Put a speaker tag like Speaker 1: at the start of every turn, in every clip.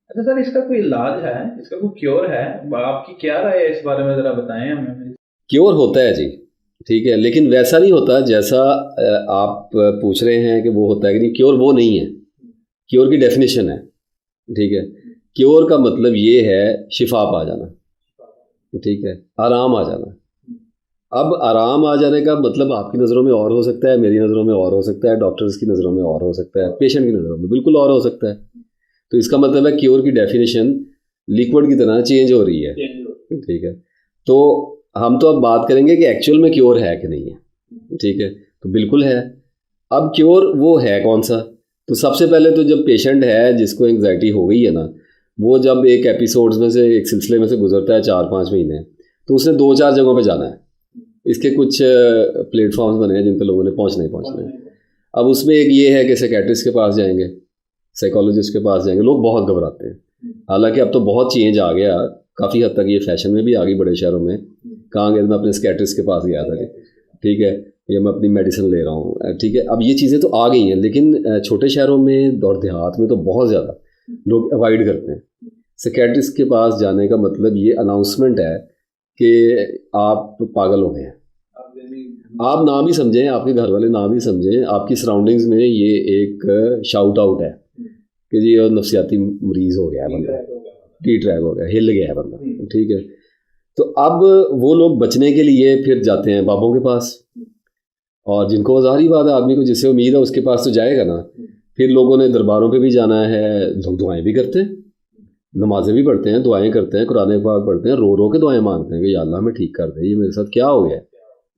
Speaker 1: अच्छा सर, इसका कोई इलाज है, इसका कोई क्योर है? आपकी क्या राय है इस बारे में, जरा बताएं हमें।
Speaker 2: क्योर होता है जी, ठीक है, लेकिन वैसा नहीं होता जैसा आप पूछ रहे हैं कि वो होता है कि नहीं। क्योर वो नहीं है। क्योर की डेफिनेशन है, ठीक है। क्योर का मतलब ये है शिफा पा जाना, ठीक है, आराम आ जाना। अब आराम आ जाने का मतलब आपकी नज़रों में और हो सकता है, मेरी नज़रों में और हो सकता है, डॉक्टर्स की नज़रों में और हो सकता है, पेशेंट की नज़रों में बिल्कुल और हो सकता है। तो इसका मतलब है क्योर की डेफिनेशन लिक्विड की तरह चेंज हो रही है, ठीक है। तो हम तो अब बात करेंगे कि एक्चुअल में क्योर है कि नहीं है, ठीक है। तो बिल्कुल है। अब क्योर वो है कौन सा? तो सबसे पहले तो जब पेशेंट है जिसको एंग्जाइटी हो गई है ना, वो जब एक एपिसोड्स में से, एक सिलसिले में से गुजरता है 4-5 महीने, तो उसने 2-4 जगहों पे जाना है। इसके कुछ प्लेटफॉर्म्स बने हैं जिन पे लोगों ने पहुंचना ही पहुंचना है। अब उसमें एक ये है कि साइकेट्रिस्ट के पास जाएंगे, साइकोलॉजिस्ट के पास जाएंगे। लोग बहुत घबराते हैं, हालांकि अब तो बहुत चेंज आ गया, काफ़ी हद तक ये फैशन में भी आ गई बड़े शहरों में। कहाँ गया? मैं अपने साइकेट्रिस्ट के पास गया था जी, ठीक है, या मैं अपनी मेडिसिन ले रहा हूँ, ठीक है। अब ये चीज़ें तो आ गई हैं, लेकिन छोटे शहरों में और देहात में तो बहुत ज़्यादा लोग अवॉइड करते हैं। साइकेट्रिस्ट के पास जाने का मतलब ये अनाउंसमेंट है कि आप पागल हो गए हैं। आप नाम ही समझें, आपके घर वाले नाम ही समझें, आपकी सराउंडिंग्स में ये एक शाउट आउट है कि जी ये नफसियाती मरीज हो गया है बंदा, टी ट्रैक हो गया, हिल गया है बंदा, ठीक है। तो अब वो लोग बचने के लिए फिर जाते हैं बाबों के पास, और जिनको ज़ाहिर बात है, आदमी को जिससे उम्मीद है उसके पास तो जाएगा ना। फिर लोगों ने दरबारों पे भी जाना है, लोग दुआएं भी करते हैं, नमाजें भी पढ़ते हैं, दुआएं करते हैं, कुरान पाक पढ़ते हैं, रो रो के दुआएं मांगते हैं कि या अल्लाह हमें ठीक कर दे, ये मेरे साथ क्या हो गया है,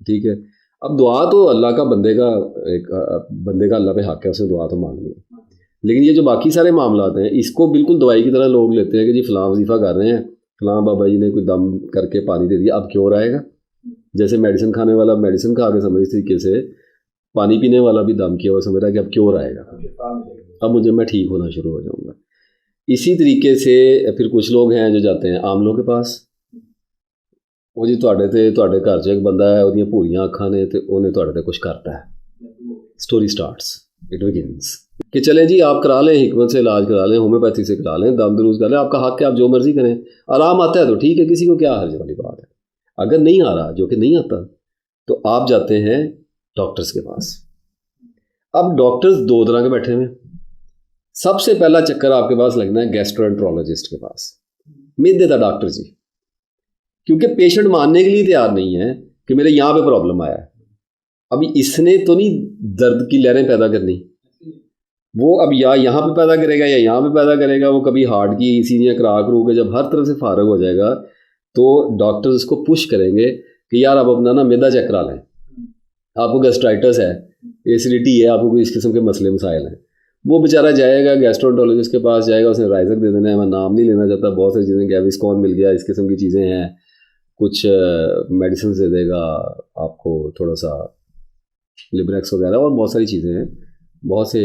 Speaker 2: ठीक है। अब दुआ तो अल्लाह का, बंदे का एक बंदे का अल्लाह पे हक है, उसने दुआ तो मांगनी है। लेकिन ये जो बाकी सारे मामलात हैं, इसको बिल्कुल दवाई की तरह लोग लेते हैं कि जी फलां वजीफ़ा कर रहे हैं, फलां बाबा जी ने कोई दम करके पानी दे दिया, अब क्योर आएगा। जैसे मेडिसिन खाने वाला मेडिसिन खा के समझ, इस तरीके से पानी पीने वाला भी दम किया हुआ समझ रहा है कि अब क्योर आएगा, अब मुझे, मैं ठीक होना शुरू हो जाऊँगा। इसी तरीके से फिर कुछ लोग हैं जो जाते हैं आमलों के पास। ਉਹ ਜੀ ਤੁਹਾਡੇ ਘਰ 'ਚ ਇੱਕ ਬੰਦਾ ਹੈ, ਉਹਦੀਆਂ ਭੂਰੀਆਂ ਅੱਖਾਂ ਨੇ ਤੇ ਉਹਨੇ ਤੁਹਾਡੇ ਤੇ ਕੁਝ करता है। स्टोरी स्टार्ट्स, इट बिगिंस कि चलें जी आप करा लें, हिकमत से इलाज करा लें, होम्योपैथी से करा लें, दम दुरूज कर लें, आपका हक है, आप जो मर्जी करें, आराम आता है तो ठीक है, किसी को क्या हर्ज वाली बात है। अगर नहीं आ रहा, जो कि नहीं आता, तो आप जाते हैं डॉक्टर्स के पास। अब डॉक्टर्स दो तरह के बैठे हुए हैं। सबसे पहला चक्कर आपके पास लगना है गैस्ट्रोएंट्रोलॉजिस्ट के पास, मिड द डॉक्टर जी, क्योंकि पेशेंट मानने के लिए तैयार नहीं है कि मेरे यहाँ पे प्रॉब्लम आया है। अभी इसने तो नहीं दर्द की लहरें पैदा करनी, वो अब या यहाँ पे पैदा करेगा या यहाँ पे पैदा करेगा। वो कभी हार्ट की सीनियर करा करू के जब हर तरफ से फारग हो जाएगा, तो डॉक्टर्स उसको पुश करेंगे कि यार आप अपना ना मैदा चेक करा लें, आपको गैस्ट्राइटिस है, एसिडिटी है, आपको कोई इस किस्म के मसले मसाइल हैं। वो बेचारा जाएगा गैस्ट्रोएंटरोलॉजिस्ट के पास जाएगा, उसने राइजक दे देना है, मैं नाम नहीं लेना चाहता, बहुत सारी चीज़ें, गैविस्कॉन मिल गया, इस किस्म की चीज़ें हैं, कुछ मेडिसिन दे देगा आपको, थोड़ा सा लिब्रेक्स वगैरह, और बहुत सारी चीज़ें हैं, बहुत से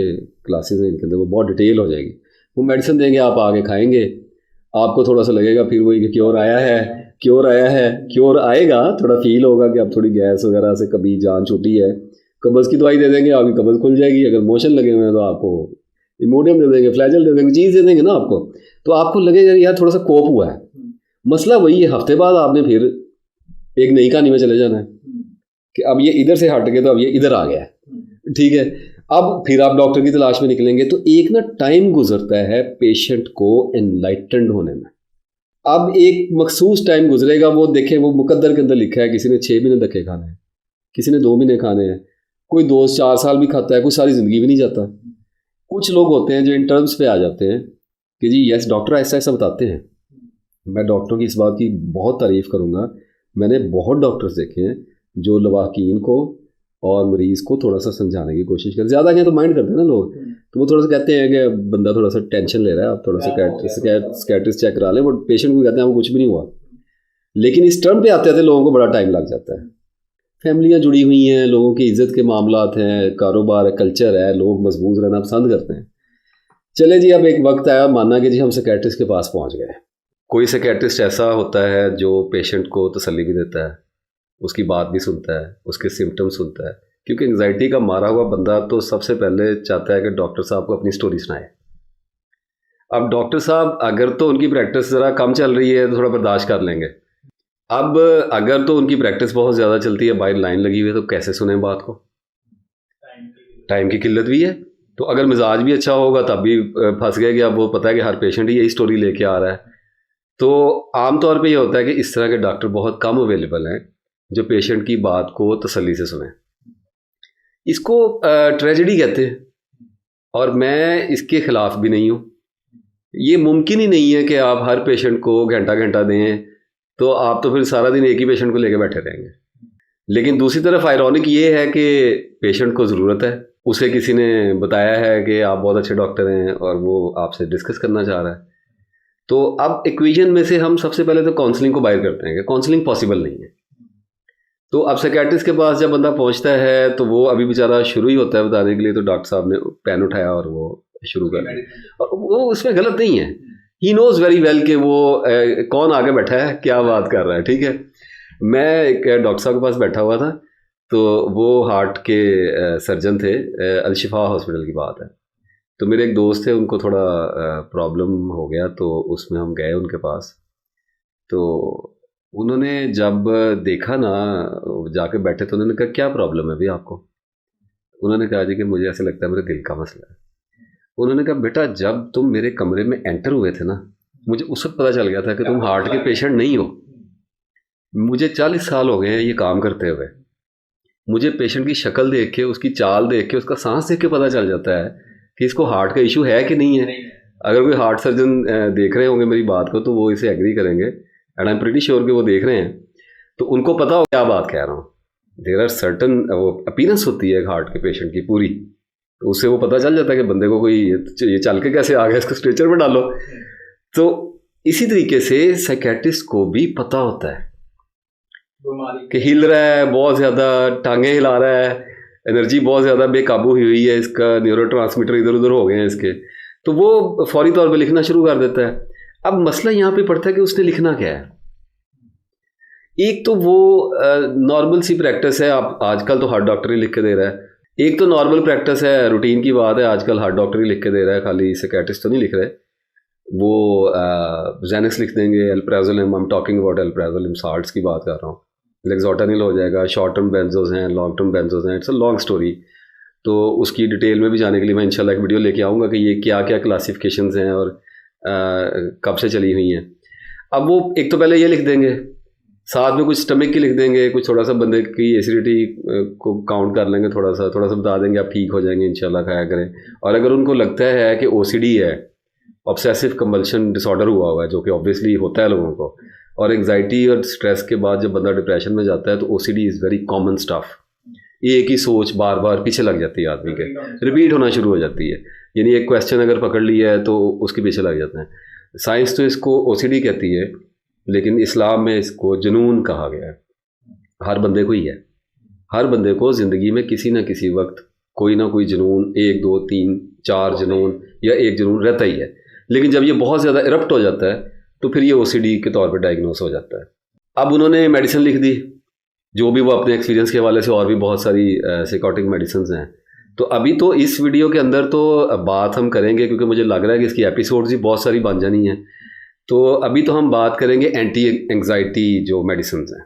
Speaker 2: क्लासेस हैं इनके अंदर, वो बहुत डिटेल हो जाएगी। वो मेडिसिन देंगे, आप आगे खाएंगे, आपको थोड़ा सा लगेगा फिर वही कि क्योर आया है, क्योर आया है, क्योर आएगा, थोड़ा फील होगा कि अब थोड़ी गैस वगैरह से कभी जान छूटी है, कब्ज़ की दवाई दे देंगे, आपकी कब्ज़ खुल जाएगी। अगर मोशन लगे हुए हैं तो आपको इमोडियम दे देंगे, फ्लैजल दे देंगे, चीज़ दे देंगे ना आपको, तो आपको लगेगा यार थोड़ा सा कोप हुआ है। मसला वही है, हफ्ते बाद आपने फिर एक नई कहानी में चले जाना है कि अब ये इधर से हट के तो अब ये इधर आ गया है, ठीक है। अब फिर आप डॉक्टर की तलाश में निकलेंगे, तो एक ना टाइम गुजरता है पेशेंट को एनलाइटेंड होने में। अब एक मखसूस टाइम गुजरेगा, वो देखें, वो मुकद्दर के अंदर लिखा है, किसी ने 6 महीने धक्के खाने हैं, किसी ने 2 महीने खाने हैं, कोई 2-4 साल भी खाता है, कोई सारी ज़िंदगी भी नहीं जाता। कुछ लोग होते हैं जो इन टर्म्स पे आ जाते हैं कि जी यस डॉक्टर ऐसा ऐसा बताते हैं। मैं डॉक्टरों की इस बात की बहुत तारीफ़ करूँगा, मैंने बहुत डॉक्टर्स देखे हैं जो लवाकीन को और मरीज़ को थोड़ा सा समझाने की कोशिश करते, ज़्यादा क्या तो माइंड करते हैं ना लोग, तो वो थोड़ा सा कहते हैं कि बंदा थोड़ा सा टेंशन ले रहा है, आप थोड़ा सा स्कैट्रिस्ट चेक करा लें, वो पेशेंट को कहते हैं वो कुछ भी नहीं हुआ। लेकिन इस टर्म पे आते आते लोगों को बड़ा टाइम लग जाता है। फैमिलियाँ जुड़ी हुई हैं, लोगों की इज्जत के मामलात हैं, कारोबार है, कल्चर है, लोग मजबूत रहना पसंद करते हैं। चले जी, अब एक वक्त आया, माना कि जी हम साइकियाट्रिस्ट के पास पहुंच गए। कोई साइकियाट्रिस्ट ऐसा होता है जो पेशेंट को तसल्ली भी देता है, उसकी बात भी सुनता है, उसके सिम्टम्स सुनता है, क्योंकि एंग्जाइटी का मारा हुआ बंदा तो सबसे पहले चाहता है कि डॉक्टर साहब को अपनी स्टोरी सुनाए। अब डॉक्टर साहब अगर तो उनकी प्रैक्टिस ज़रा कम चल रही है तो थोड़ा बर्दाश्त कर लेंगे। अब अगर तो उनकी प्रैक्टिस बहुत ज़्यादा चलती है, बाहर लाइन लगी हुई है, तो कैसे सुने बात को? टाइम की किल्लत भी है। तो अगर मिजाज भी अच्छा होगा तब भी फंस गए कि अब वो पता है कि हर पेशेंट ही यही स्टोरी लेके आ रहा है। तो आम तौर पे ये होता है कि इस तरह के डॉक्टर बहुत कम अवेलेबल हैं जो पेशेंट की बात को तसल्ली से सुने। इसको ट्रेजेडी कहते हैं और मैं इसके ख़िलाफ़ भी नहीं हूँ। ये मुमकिन ही नहीं है कि आप हर पेशेंट को घंटा घंटा दें, तो आप तो फिर सारा दिन एक ही पेशेंट को लेकर बैठे रहेंगे। लेकिन दूसरी तरफ आयरॉनिक ये है कि पेशेंट को ज़रूरत है, उसे किसी ने बताया है कि आप बहुत अच्छे डॉक्टर हैं और वो आपसे डिस्कस करना चाह रहा है। तो अब इक्वेशन में से हम सबसे पहले तो काउंसलिंग को बाहर करते हैं कि काउंसलिंग पॉसिबल नहीं है। तो अब साइकियाट्रिस्ट के पास जब बंदा पहुंचता है तो वो अभी बेचारा शुरू ही होता है बताने के लिए, तो डॉक्टर साहब ने पेन उठाया और वो शुरू कर दिया। और वो उसमें गलत नहीं है, ही नोज़ वेरी वेल कि वो कौन आगे बैठा है, क्या बात कर रहा है। ठीक है, मैं एक डॉक्टर साहब के पास बैठा हुआ था, तो वो हार्ट के सर्जन थे, अलशिफा हॉस्पिटल की बात है। तो मेरे एक दोस्त थे, उनको थोड़ा प्रॉब्लम हो गया, तो उसमें हम गए उनके पास। तो उन्होंने जब देखा ना, जाके बैठे, तो उन्होंने कहा क्या प्रॉब्लम है भाई आपको? उन्होंने कहा जी कि मुझे ऐसे लगता है मेरे दिल का मसला है। उन्होंने कहा बेटा जब तुम मेरे कमरे में एंटर हुए थे ना, मुझे उस वक्त पता चल गया था कि तुम हार्ट के पेशेंट नहीं हो। मुझे 40 साल हो गए हैं ये काम करते हुए। मुझे पेशेंट की शक्ल देख के, उसकी चाल देख के, उसका सांस देख के पता चल जाता है कि इसको हार्ट का इशू है कि नहीं है। अगर कोई हार्ट सर्जन देख रहे होंगे मेरी बात को तो वो इसे एग्री करेंगे, and I am pretty sure कि वो देख रहे हैं, तो उनको पता हो क्या बात कह रहा हूँ। देयर आर सर्टन वो अपीयरेंस होती है हार्ट के पेशेंट की पूरी, तो उससे वो पता चल जाता है कि बंदे को कोई ये चल के कैसे आ गया, इसको स्ट्रेचर में डालो। तो इसी तरीके से साइकियाट्रिस्ट को भी पता होता है कि हिल रहा है बहुत ज़्यादा, टांगें हिला रहा है, एनर्जी बहुत ज़्यादा बेकाबू हुई है, इसका न्यूरोट्रांसमीटर इधर उधर हो गए हैं इसके, तो वो फौरी तौर पे लिखना शुरू कर देता है। अब मसला यहाँ पे पड़ता है कि उसने लिखना क्या है। एक तो वो नॉर्मल सी प्रैक्टिस है, आप आजकल तो हार्ट डॉक्टर ही लिख के दे रहा है। एक तो नॉर्मल प्रैक्टिस है, रूटीन की बात है, आजकल हार्ट डॉक्टर ही लिख के दे रहा है, खाली साइकियाट्रिस्ट तो नहीं लिख रहे। वो ज़ैनेक्स लिख देंगे, alprazolam, I am talking about alprazolam salts की बात कर रहा हूँ, लेक्सोटानिल हो जाएगा, शॉर्ट टर्म बेंजोज हैं, लॉन्ग टर्म बेंजोज हैं, इट्स अ लॉन्ग स्टोरी। तो उसकी डिटेल में भी जाने के लिए मैं इंशाल्लाह एक वीडियो लेके आऊँगा कि ये क्या क्या क्लासिफिकेशंस हैं और कब से चली हुई हैं। अब वो एक तो पहले ये लिख देंगे, साथ में कुछ स्टमक की लिख देंगे, कुछ थोड़ा सा बंदे की एसिडिटी को काउंट कर लेंगे, थोड़ा सा बता देंगे, आप ठीक हो जाएंगे इंशाल्लाह, खाया करें। और अगर उनको लगता है कि OCD है, ऑब्सेसिव कंपल्शन डिसऑर्डर हुआ है, जो कि ऑब्वियसली होता है लोगों को, और एंग्जाइटी और स्ट्रेस के बाद जब बंदा डिप्रेशन में जाता है तो OCD is very common stuff. एक ही सोच बार बार पीछे लग जाती है, आदमी के रिपीट होना शुरू हो जाती है, यानी एक क्वेश्चन अगर पकड़ लिया है तो उसके पीछे लग जाते हैं। साइंस तो इसको OCD कहती है, लेकिन इस्लाम में इसको जुनून कहा गया है। हर बंदे को ही है, हर बंदे को ज़िंदगी में किसी ना किसी वक्त कोई ना कोई जुनून, 1 2 3 4 जुनून या एक जुनून रहता ही है। लेकिन जब ये बहुत ज़्यादा इरप्ट हो जाता है तो फिर ये OCD के तौर पर डायग्नोस हो जाता है। अब उन्होंने मेडिसिन लिख दी, जो भी वो अपने एक्सपीरियंस के हवाले से, और भी बहुत सारी साइकोटिक मेडिसिन हैं। तो अभी तो इस वीडियो के अंदर तो बात हम करेंगे, क्योंकि मुझे लग रहा है कि इसकी एपिसोड्स ही बहुत सारी बन जानी हैं। तो अभी तो हम बात करेंगे एंटी एंग्जाइटी जो मेडिसिन हैं।